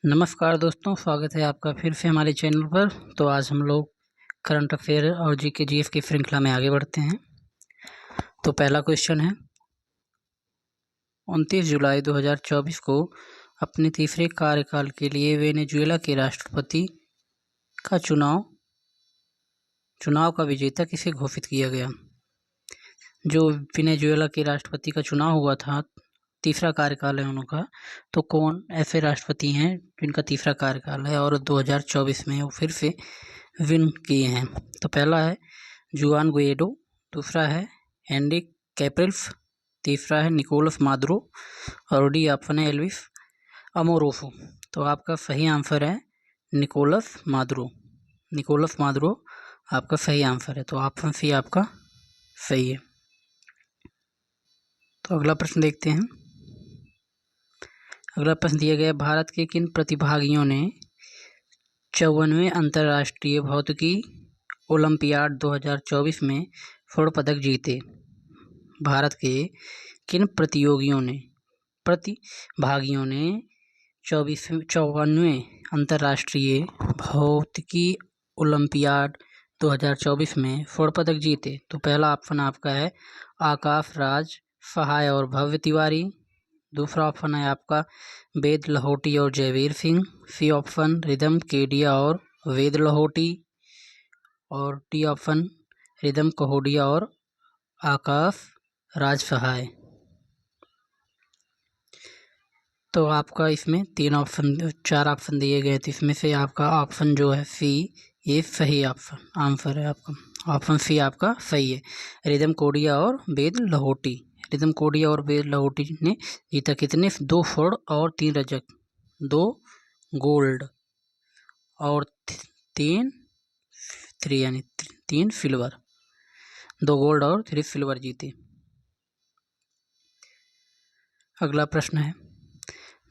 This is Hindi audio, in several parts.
नमस्कार दोस्तों, स्वागत है आपका फिर से हमारे चैनल पर। तो आज हम लोग करंट अफेयर और जीके जीएस की श्रृंखला में आगे बढ़ते हैं। तो पहला क्वेश्चन है, 29 जुलाई 2024 को अपने तीसरे कार्यकाल के लिए वेनेजुएला के राष्ट्रपति का चुनाव का विजेता किसे घोषित किया गया। जो वेनेजुएला के राष्ट्रपति का चुनाव हुआ था, तीसरा कार्यकाल है उनका, तो कौन ऐसे राष्ट्रपति हैं जिनका तीसरा कार्यकाल है और 2024 में वो फिर से विन किए हैं। तो पहला है जुआन गुएडो, दूसरा है एनरिक कैप्रिल्स, तीसरा है निकोलस मादुरो और डी ऑप्शन है एल्विस अमोरोसो। तो आपका सही आंसर है निकोलस मादुरो। निकोलस मादुरो आपका सही आंसर है, तो ऑप्शन सी आपका सही है। तो अगला प्रश्न देखते हैं। अगला प्रश्न दिया गया, भारत के किन प्रतिभागियों ने 54वें अंतर्राष्ट्रीय भौतिकी ओलंपियाड 2024 में स्वर्ण पदक जीते। भारत के किन प्रतिभागियों ने 54वें अंतर्राष्ट्रीय भौतिकी ओलंपियाड 2024 में स्वर्ण पदक जीते। तो पहला ऑप्शन आपका है आकाश राज सहाय और भव्य तिवारी, दूसरा ऑप्शन है आपका वेद लाहौटी और जयवीर सिंह, सी ऑप्शन रिदम केडिया और वेद लाहौटी, और डी ऑप्शन रिदम कहोडिया और आकाश राज सहाय। तो आपका इसमें चार ऑप्शन दिए गए थे, इसमें से आपका ऑप्शन जो है सी ये सही आंसर है आपका। ऑप्शन सी आपका सही है, रिदम कोडिया और वेद लाहौटी। रिदम कोडिया और वेद लाहौटी ने जीता कितने, 2 स्वर्ण और 3 रजत, 2 गोल्ड और 3 सिल्वर, 2 गोल्ड और 3 सिल्वर जीते। अगला प्रश्न है,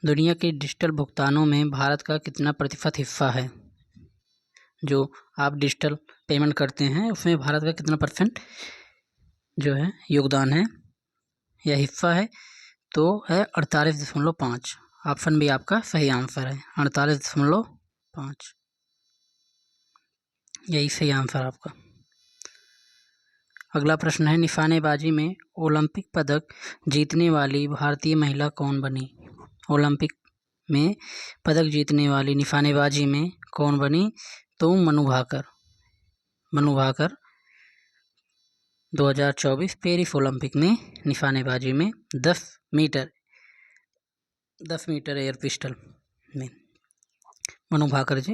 दुनिया के डिजिटल भुगतानों में भारत का कितना प्रतिशत हिस्सा है। जो आप डिजिटल पेमेंट करते हैं उसमें भारत का कितना % जो है योगदान है या हिस्सा है, तो है 48.5। ऑप्शन बी आपका सही आंसर है, 48.5 यही सही आंसर आपका। अगला प्रश्न है, निशानेबाजी में ओलंपिक पदक जीतने वाली भारतीय महिला कौन बनी। ओलंपिक में पदक जीतने वाली निशानेबाजी में कौन बनी, तो मनु भाकर 2024 पेरिस ओलंपिक में निशानेबाजी में 10 मीटर एयर पिस्टल में मनु भाकर जी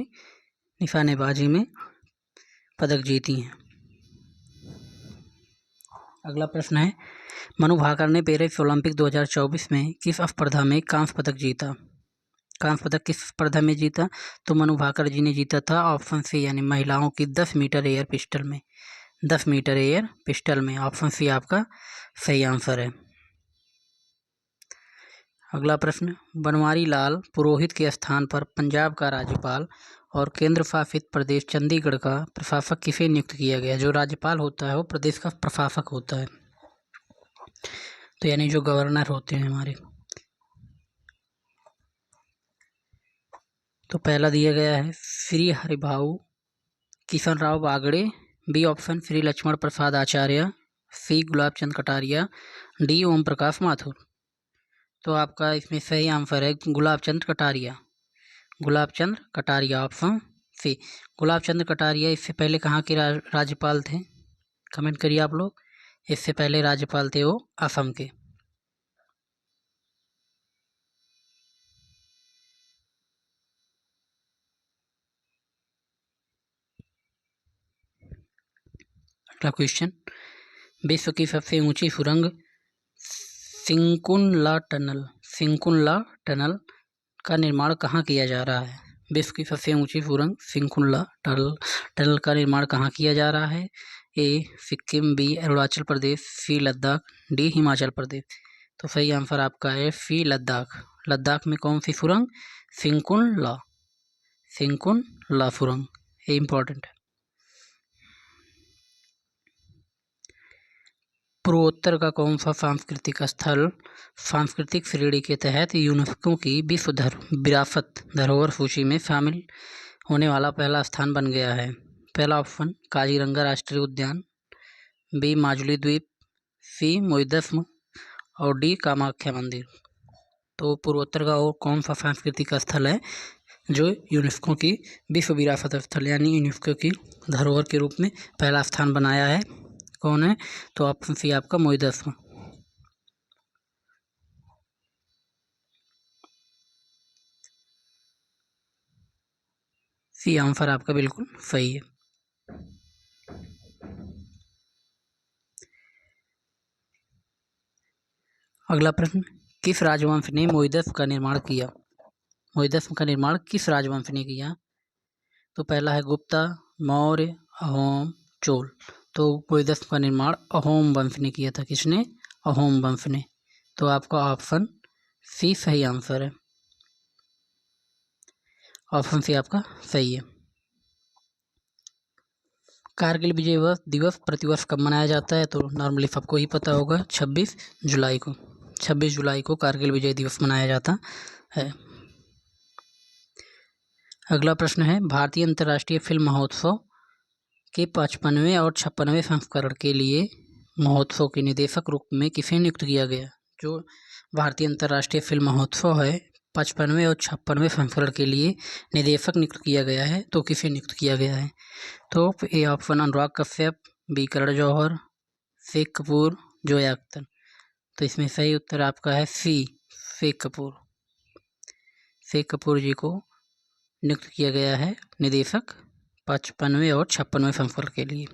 निशानेबाजी में पदक जीती हैं। अगला प्रश्न है, मनु भाकर ने पेरिस ओलंपिक 2024 में किस स्पर्धा में कांस्य पदक जीता। कांस्य पदक किस स्पर्धा में जीता, तो मनु भाकर जी ने जीता था ऑप्शन सी यानी महिलाओं की 10 मीटर एयर पिस्टल में। 10 मीटर एयर पिस्टल में ऑप्शन सी आपका सही आंसर है। अगला प्रश्न, बनवारी लाल पुरोहित के स्थान पर पंजाब का राज्यपाल और केंद्र शासित प्रदेश चंडीगढ़ का प्रशासक किसे नियुक्त किया गया। जो राज्यपाल होता है वो प्रदेश का प्रशासक होता है, तो यानी जो गवर्नर होते हैं हमारे। तो पहला दिया गया है श्री हरिभाऊ किशन राव बागड़े, बी ऑप्शन श्री लक्ष्मण प्रसाद आचार्य, सी गुलाब चंद कटारिया, डी ओम प्रकाश माथुर। तो आपका इसमें सही आंसर है गुलाब चंद कटारिया ऑप्शन सी। गुलाब चंद कटारिया इससे पहले कहाँ के राज्यपाल थे, कमेंट करिए आप लोग। इससे पहले राज्यपाल थे वो असम के। अगला क्वेश्चन, विश्व की सबसे ऊंची सुरंग सिंकुनला टनल का निर्माण कहाँ किया जा रहा है। विश्व की सबसे ऊंची सुरंग सिंकुनला टनल का निर्माण कहाँ किया जा रहा है। ए सिक्किम, बी अरुणाचल प्रदेश, सी लद्दाख, डी हिमाचल प्रदेश। तो सही आंसर आपका है सी लद्दाख में कौन सी सुरंग, सिंकुनला सुरंग, ये इम्पोर्टेंट है। पूर्वोत्तर का कौन सा सांस्कृतिक स्थल सांस्कृतिक श्रेणी के तहत यूनेस्को की विश्व विरासत धरोहर सूची में शामिल होने वाला पहला स्थान बन गया है? पहला ऑप्शन काजीरंगा राष्ट्रीय उद्यान, बी माजुली द्वीप, सी मोइदस्म और डी कामाख्या मंदिर। तो पूर्वोत्तर का और कौन सा सांस्कृतिक स्थल है जो यूनेस्को की विश्व विरासत स्थल यानी यूनेस्को की धरोहर के रूप में पहला स्थान बनाया है? कौन है? तो ऑप्शन सी आपका मोइदस्म। सी आंसर आपका बिल्कुल सही है। अगला प्रश्न, किस राजवंश ने मोइदस्म का निर्माण किया? मोइदस्म का निर्माण किस राजवंश ने किया? तो पहला है गुप्ता, मौर्य, अहोम, चोल। तो मोइदस्म का निर्माण अहोम वंश ने किया था। किसने? अहोम वंश ने। तो आपका ऑप्शन सी सही आंसर है। ऑप्शन सी आपका सही है। कारगिल विजय दिवस प्रतिवर्ष कब मनाया जाता है? तो नॉर्मली सबको ही पता होगा, 26 जुलाई को। 26 जुलाई को कारगिल विजय दिवस मनाया जाता है। अगला प्रश्न है, भारतीय अंतर्राष्ट्रीय फिल्म महोत्सव के 55वें और 56वें संस्करण के लिए महोत्सव के निदेशक रूप में किसे नियुक्त किया गया? जो भारतीय अंतर्राष्ट्रीय फिल्म महोत्सव है 55वें और 56वें संस्करण के लिए निदेशक नियुक्त किया गया है, तो किसे नियुक्त किया गया है? तो A option Anurag Kashyap, B Karan Johar, Shekhar Kapur, Zoya Akhtar. तो इसमें सही उत्तर आपका है सी शेख कपूर। शेख कपूर जी को नियुक्त किया गया है निदेशक 55वें और 56वें संस्करण के लिए।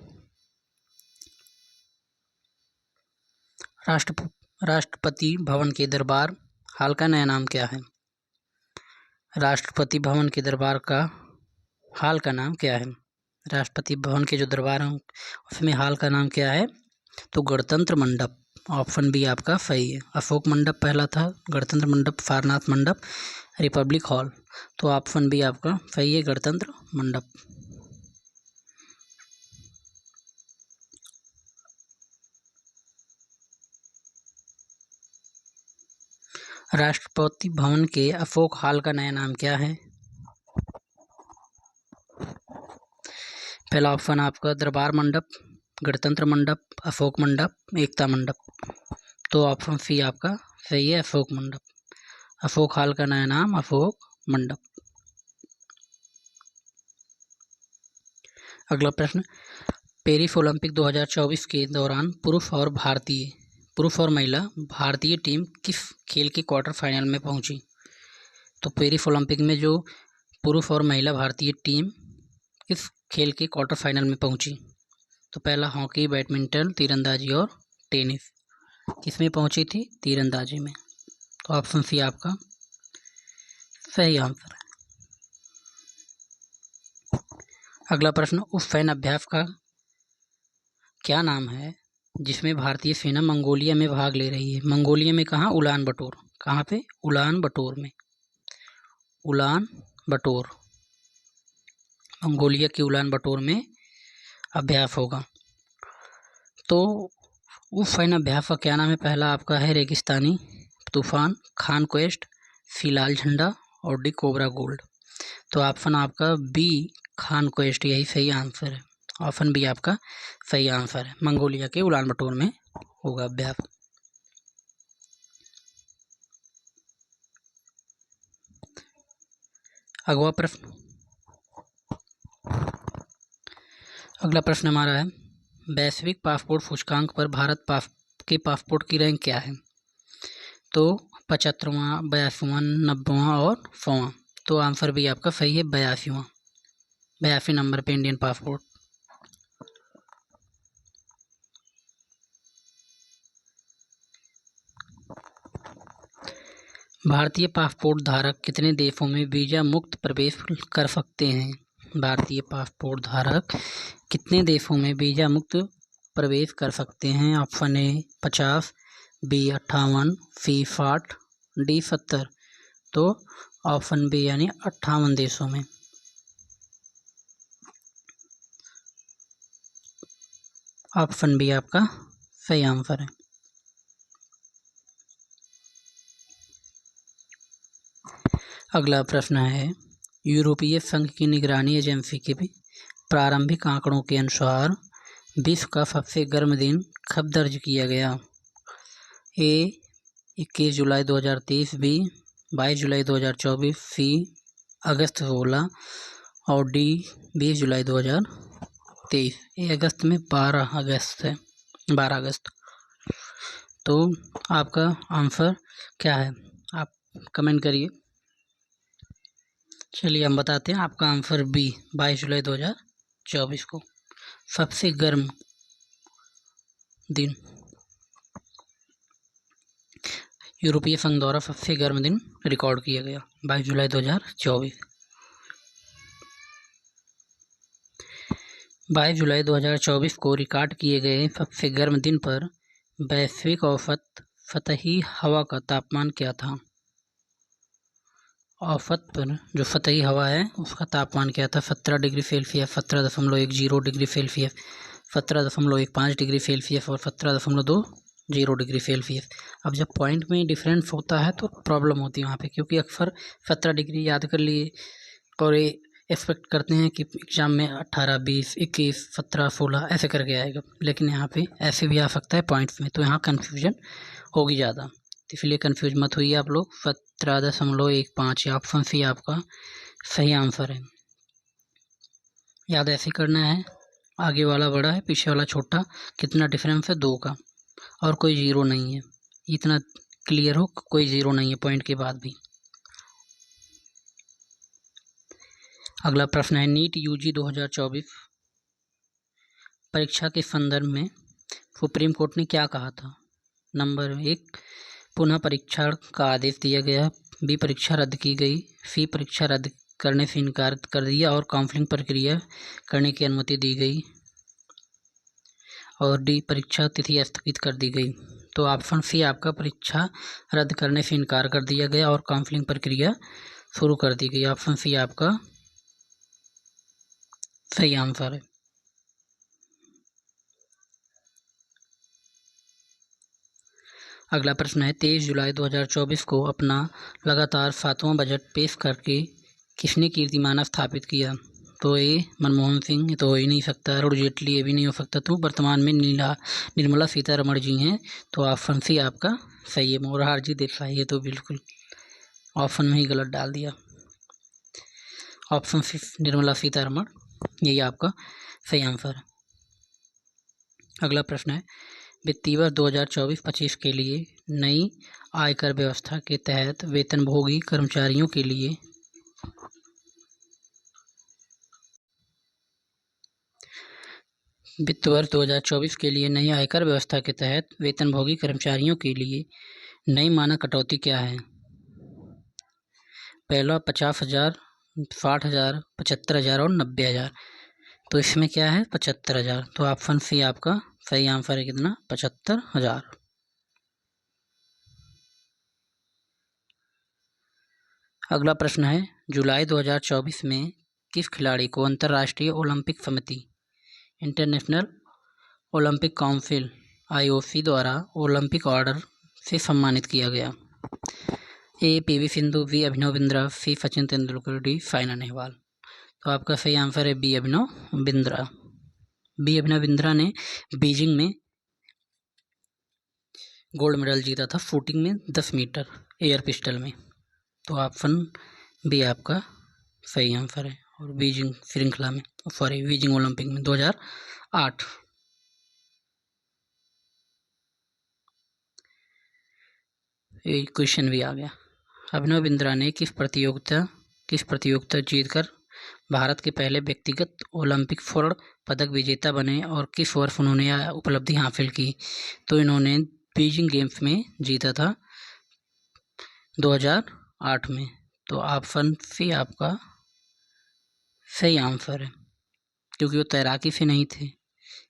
राष्ट्रपति भवन के दरबार हाल का नया नाम क्या है? राष्ट्रपति भवन के दरबार का हाल का नाम क्या है? राष्ट्रपति भवन के जो दरबार हैं उसमें हाल का नाम क्या है? तो गणतंत्र मंडप। ऑप्शन बी आपका सही है। अशोक मंडप पहला था, गणतंत्र मंडप, सारनाथ मंडप, रिपब्लिक हॉल। तो ऑप्शन बी आपका सही है, गणतंत्र मंडप। राष्ट्रपति भवन के अशोक हॉल का नया नाम क्या है? पहला ऑप्शन आपका दरबार मंडप, गणतंत्र मंडप, अशोक मंडप, एकता मंडप। तो ऑप्शन सी आपका सही है, अशोक मंडप। अशोक हॉल का नया नाम अशोक मंडप। अगला प्रश्न, पेरिस ओलंपिक 2024 के दौरान पुरुष और महिला भारतीय टीम किस खेल के क्वार्टर फाइनल में पहुंची? तो पेरिस ओलंपिक में जो पुरुष और महिला भारतीय टीम किस खेल के क्वार्टर फाइनल में पहुंची? तो पहला हॉकी, बैडमिंटन, तीरंदाजी और टेनिस। किसमें पहुंची थी? तीरंदाजी में। तो ऑप्शन सी आपका सही आंसर है। अगला प्रश्न, उस सैन्य अभ्यास का क्या नाम है जिसमें भारतीय सेना मंगोलिया में भाग ले रही है? मंगोलिया में कहाँ? उलान बटोर। कहाँ पे? उलान बटोर में। उलान बटोर, मंगोलिया की उलान बटोर में अभ्यास होगा। तो उस सैन्य अभ्यास का क्या नाम है? पहला आपका है रेगिस्तानी तूफान, खान क्वेस्ट, फिलाल झंडा और डी कोबरा गोल्ड। तो ऑप्शन आपका बी खान क्वेस्ट यही सही आंसर है। ऑप्शन बी आपका सही आंसर है। मंगोलिया के उलान बटोर में होगा अभ्यास। अगला प्रश्न हमारा है, वैश्विक पासपोर्ट सूचकांक पर भारत के पासपोर्ट की रैंक क्या है? तो 75वां, 82वां, 90वां और 100वां। तो आंसर भी आपका सही है, 82वां। 82 नंबर पे इंडियन पासपोर्ट। भारतीय पासपोर्ट धारक कितने देशों में वीज़ा मुक्त प्रवेश कर सकते हैं? भारतीय पासपोर्ट धारक कितने देशों में वीज़ा मुक्त प्रवेश कर सकते हैं? Option A 50, B 58, C 60, D 70। तो ऑप्शन बी यानी 58 देशों में। ऑप्शन बी आपका सही आंसर है। अगला प्रश्न है, यूरोपीय संघ की निगरानी एजेंसी के भी प्रारंभिक आंकड़ों के अनुसार विश्व का सबसे गर्म दिन कब दर्ज किया गया? ए 21 जुलाई 2023, बी 22 जुलाई 2024, सी अगस्त 16 और डी 20 जुलाई 2023। ये अगस्त में 12 अगस्त है, 12 अगस्त। तो आपका आंसर क्या है, आप कमेंट करिए। चलिए हम बताते हैं, आपका आंसर बी 22 जुलाई 2024 को सबसे गर्म दिन, यूरोपीय संघ द्वारा सबसे गर्म दिन रिकॉर्ड किया गया 22 जुलाई 2024। 22 जुलाई 2024 को रिकॉर्ड किए गए सबसे गर्म दिन पर वैश्विक औसत सतही हवा का तापमान क्या था? औसत पर जो सतही हवा है उसका तापमान क्या था? 17 degree Celsius, 17.10 degree Celsius, 17.15 degree Celsius और 17.20 डिग्री सेल्सियस। अब जब पॉइंट में डिफरेंस होता है तो प्रॉब्लम होती है वहाँ पे, क्योंकि अक्सर 17 डिग्री याद कर लिए और ये एक्सपेक्ट करते हैं कि एग्जाम में 18, 20, 21, 17, 16 ऐसे करके आएगा, लेकिन यहाँ पे ऐसे भी आ सकता है पॉइंट्स में, तो यहाँ कन्फ्यूजन होगी ज़्यादा, तो इसलिए कन्फ्यूज मत होइए आप लोग। 17.15 ऑप्शन सी आपका सही आंसर है। याद ऐसे करना है, आगे वाला बड़ा है पीछे वाला छोटा, कितना डिफरेंस है 2 का, और कोई ज़ीरो नहीं है, इतना क्लियर हो, कोई ज़ीरो नहीं है पॉइंट के बाद भी। अगला प्रश्न है, नीट यूजी 2024 परीक्षा के संदर्भ में सुप्रीम कोर्ट ने क्या कहा था? नंबर 1, पुनः परीक्षण का आदेश दिया गया, बी परीक्षा रद्द की गई, सी परीक्षा रद्द करने से इनकार कर दिया और काउंसलिंग प्रक्रिया करने की अनुमति दी गई, और डी परीक्षा तिथि स्थगित कर दी गई। तो ऑप्शन सी आपका परीक्षा रद्द करने से इनकार कर दिया गया और काउंसलिंग प्रक्रिया शुरू कर दी गई, ऑप्शन सी आपका सही आंसर है। अगला प्रश्न है, 23 जुलाई 2024 को अपना लगातार 7वां बजट पेश करके किसने कीर्तिमान स्थापित किया? तो ये मनमोहन सिंह, ये तो हो ही नहीं सकता, अरुण जेटली ये भी नहीं हो सकता, तो वर्तमान में निर्मला सीतारमण जी हैं, तो ऑप्शन सी आपका सही है। मोरारजी देसाई, ये तो बिल्कुल ऑप्शन में ही गलत डाल दिया, ऑप्शन सी निर्मला सीतारमण यही आपका सही आंसर है। अगला प्रश्न है, वित्तीय वर्ष 2024-25 के लिए नई आयकर व्यवस्था के तहत वेतनभोगी कर्मचारियों के लिए वित्त वर्ष 2024 के लिए नई आयकर व्यवस्था के तहत वेतनभोगी कर्मचारियों के लिए नई मानक कटौती क्या है? पहला 50,000, 60,000, 75,000 और 90,000। तो इसमें क्या है 75,000, तो ऑप्शन सी आपका सही आंसर है, कितना 75,000। अगला प्रश्न है, जुलाई 2024 में किस खिलाड़ी को अंतर्राष्ट्रीय ओलंपिक समिति इंटरनेशनल ओलंपिक काउंसिल IOC द्वारा ओलंपिक ऑर्डर से सम्मानित किया गया? ए PV सिंधु, बी अभिनव बिंद्रा, सी सचिन तेंदुलकर, डी साइना नेहवाल। तो आपका सही आंसर है बी अभिनव बिंद्रा। बी अभिनव बिंद्रा ने बीजिंग में गोल्ड मेडल जीता था शूटिंग में 10 मीटर एयर पिस्टल में, तो ऑप्शन बी आपका सही आंसर है। और बीजिंग श्रृंखला में, सॉरी बीजिंग ओलंपिक में 2008। ये क्वेश्चन भी आ गया, अभिनव बिंद्रा ने किस प्रतियोगिता जीतकर भारत के पहले व्यक्तिगत ओलंपिक स्वर्ण पदक विजेता बने और किस वर्ष उन्होंने यह उपलब्धि हासिल की? तो इन्होंने बीजिंग गेम्स में जीता था 2008 में, तो ऑप्शन सी आपका सही आंसर है, क्योंकि वो तैराकी से नहीं थे।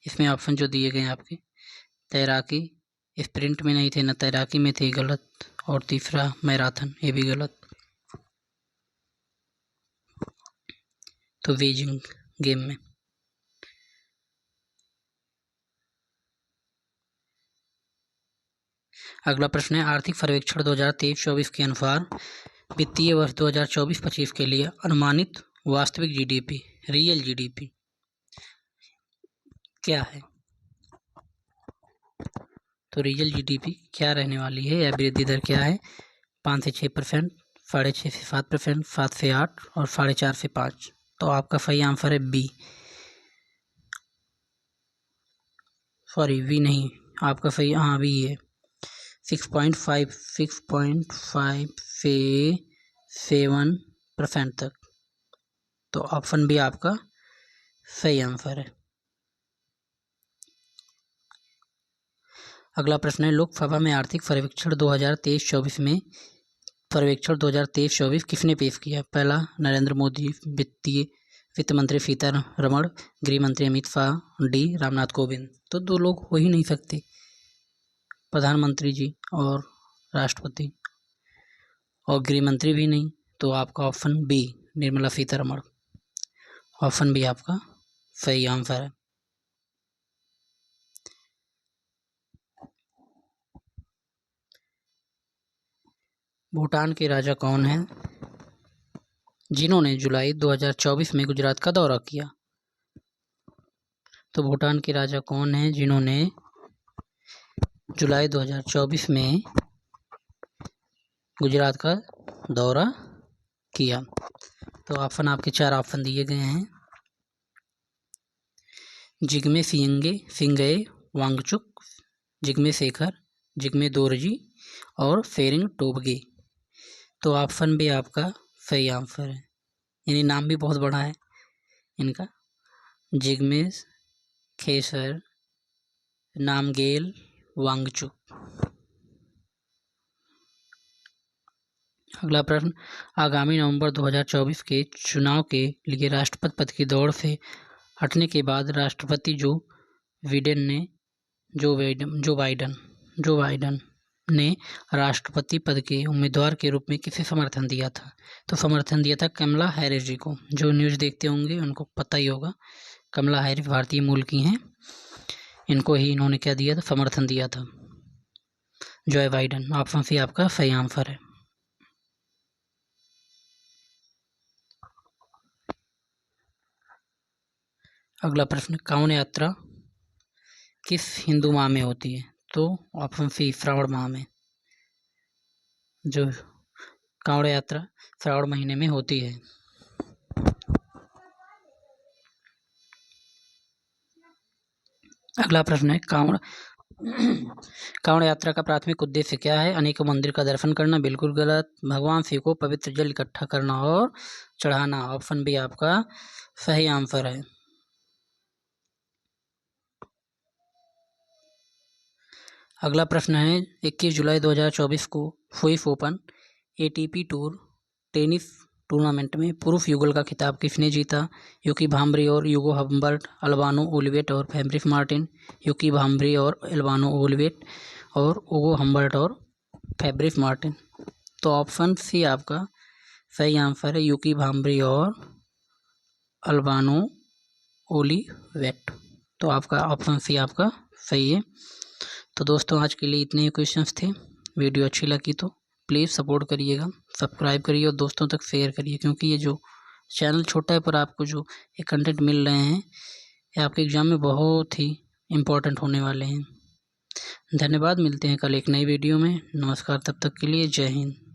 इसमें ऑप्शन जो दिए गए हैं आपके, तैराकी स्प्रिंट में नहीं थे, न तैराकी में थे, गलत, और तीसरा मैराथन, ये भी गलत। तो बीजिंग गेम में। अगला प्रश्न है आर्थिक सर्वेक्षण 2023-24 के अनुसार वित्तीय वर्ष 2024-25 के लिए अनुमानित वास्तविक जीडीपी रियल जीडीपी क्या है। तो रियल जीडीपी क्या रहने वाली है या वृद्धि दर क्या है। 5 से 6%, 6.5 से 7%, 7 से 8 और 4.5 से 5। तो आपका सही आंसर है बी, सॉरी वी नहीं, आपका सही हाँ बी है। 6.5 से 7% तक। तो ऑप्शन बी आपका सही आंसर है। अगला प्रश्न है लोकसभा में आर्थिक सर्वेक्षण 2023-24 किसने पेश किया। पहला नरेंद्र मोदी, वित्त मंत्री सीतारमण, गृह मंत्री अमित शाह, डी रामनाथ कोविंद। तो दो लोग हो ही नहीं सकते, प्रधानमंत्री जी और राष्ट्रपति, और गृह मंत्री भी नहीं। तो आपका option B Nirmala Sitharaman, option B आपका सही आंसर है। भूटान के राजा कौन हैं जिन्होंने जुलाई 2024 में गुजरात का दौरा किया। तो भूटान के राजा कौन हैं जिन्होंने जुलाई 2024 में गुजरात का दौरा किया। तो ऑप्शन आपके 4 ऑप्शन दिए गए हैं। जिग्मे सिंगे वांगचुक, जिग्मे शेखर, जिग्मे दोरजी और फेरिंग टोबगे। तो ऑप्शन बी आपका सही आंसर है। यानी नाम भी बहुत बड़ा है इनका, जिग्मे खेसर नामगेल वांगचुक। अगला प्रश्न आगामी नवंबर 2024 के चुनाव के लिए राष्ट्रपति पद की दौड़ से हटने के बाद राष्ट्रपति जो बाइडन ने राष्ट्रपति पद के उम्मीदवार के रूप में किसे समर्थन दिया था। तो समर्थन दिया था कमला हैरिस जी को। जो न्यूज़ देखते होंगे उनको पता ही होगा, कमला हैरिस भारतीय मूल की हैं, इनको ही इन्होंने क्या दिया था, समर्थन दिया था जो बाइडन। ऑप्शन सी आपका सही आंसर है। अगला प्रश्न कांवड़ यात्रा किस हिंदू माह में होती है। तो ऑप्शन सी श्रावण माह में, जो कांवड़ यात्रा श्रावण महीने में होती है। अगला प्रश्न है कांवड़ यात्रा का प्राथमिक उद्देश्य क्या है। अनेकों मंदिर का दर्शन करना, बिल्कुल गलत। भगवान शिव को पवित्र जल इकट्ठा करना और चढ़ाना। ऑप्शन बी आपका सही आंसर है। अगला प्रश्न है 21 जुलाई 2024 को Swiss open ATP tour tennis tournament में पुरुष युगल का खिताब किसने जीता। यूकी भाम्बरी और यूगो हम्बर्ट, अल्बानो ओलिवेट और फैब्रिस मार्टिन। यूकी भाम्बरी और अल्बानो ओलिवेट और यूगो हम्बर्ट और फैब्रिस मार्टिन। तो ऑप्शन सी आपका सही आंसर है, यूकी भाम्बरी और अल्बानो ओलिवेट। तो आपका ऑप्शन सी आपका सही है। तो दोस्तों आज के लिए इतने ही क्वेश्चंस थे। वीडियो अच्छी लगी तो प्लीज़ सपोर्ट करिएगा, सब्सक्राइब करिए और दोस्तों तक शेयर करिए, क्योंकि ये जो चैनल छोटा है पर आपको जो ये कंटेंट मिल रहे हैं ये आपके एग्ज़ाम में बहुत ही इम्पोर्टेंट होने वाले हैं। धन्यवाद, मिलते हैं कल एक नई वीडियो में। नमस्कार, तब तक के लिए जय हिंद।